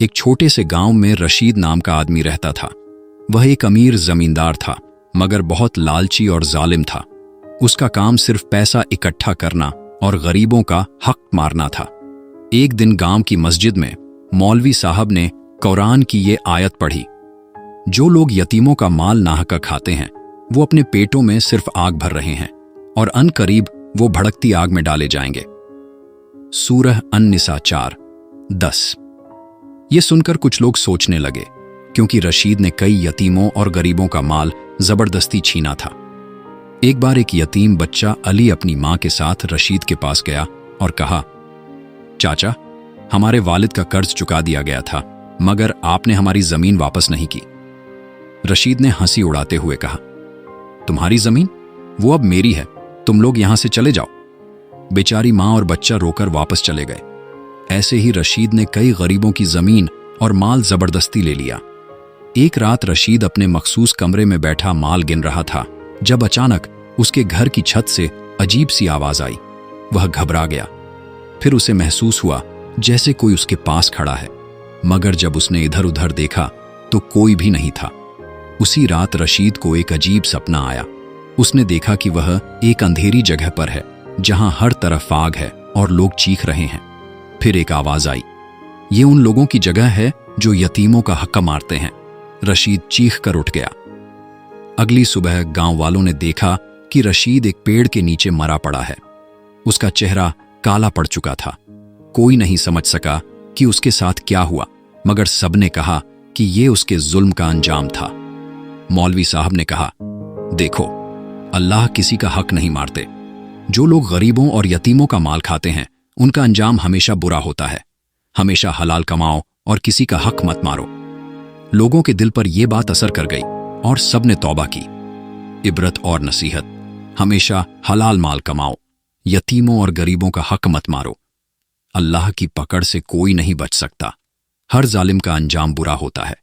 एक छोटे से गांव में रशीद नाम का आदमी रहता था। वह एक अमीर जमींदार था, मगर बहुत लालची और जालिम था। उसका काम सिर्फ पैसा इकट्ठा करना और गरीबों का हक मारना था। एक दिन गांव की मस्जिद में मौलवी साहब ने कुरान की ये आयत पढ़ी, जो लोग यतीमों का माल नाहक खाते हैं वो अपने पेटों में सिर्फ आग भर रहे हैं और अनकरीब वो भड़कती आग में डाले जाएंगे। सूरह अन-निसा 4:10। ये सुनकर कुछ लोग सोचने लगे, क्योंकि रशीद ने कई यतीमों और गरीबों का माल जबरदस्ती छीना था। एक बार एक यतीम बच्चा अली अपनी मां के साथ रशीद के पास गया और कहा, चाचा, हमारे वालिद का कर्ज चुका दिया गया था, मगर आपने हमारी जमीन वापस नहीं की। रशीद ने हंसी उड़ाते हुए कहा, तुम्हारी जमीन? वो अब मेरी है, तुम लोग यहां से चले जाओ। बेचारी मां और बच्चा रोकर वापस चले गए। ऐसे ही रशीद ने कई गरीबों की जमीन और माल जबरदस्ती ले लिया। एक रात रशीद अपने मखसूस कमरे में बैठा माल गिन रहा था, जब अचानक उसके घर की छत से अजीब सी आवाज आई। वह घबरा गया। फिर उसे महसूस हुआ जैसे कोई उसके पास खड़ा है, मगर जब उसने इधर उधर देखा तो कोई भी नहीं था। उसी रात रशीद को एक अजीब सपना आया। उसने देखा कि वह एक अंधेरी जगह पर है, जहां हर तरफ आग है और लोग चीख रहे हैं। फिर एक आवाज आई, ये उन लोगों की जगह है जो यतीमों का हक मारते हैं। रशीद चीख कर उठ गया। अगली सुबह गांव वालों ने देखा कि रशीद एक पेड़ के नीचे मरा पड़ा है। उसका चेहरा काला पड़ चुका था। कोई नहीं समझ सका कि उसके साथ क्या हुआ, मगर सबने कहा कि ये उसके जुल्म का अंजाम था। मौलवी साहब ने कहा, देखो, अल्लाह किसी का हक नहीं मारते। जो लोग गरीबों और यतीमों का माल खाते हैं उनका अंजाम हमेशा बुरा होता है। हमेशा हलाल कमाओ और किसी का हक मत मारो। लोगों के दिल पर यह बात असर कर गई और सबने तौबा की। इबरत और नसीहत, हमेशा हलाल माल कमाओ, यतीमों और गरीबों का हक मत मारो। अल्लाह की पकड़ से कोई नहीं बच सकता। हर जालिम का अंजाम बुरा होता है।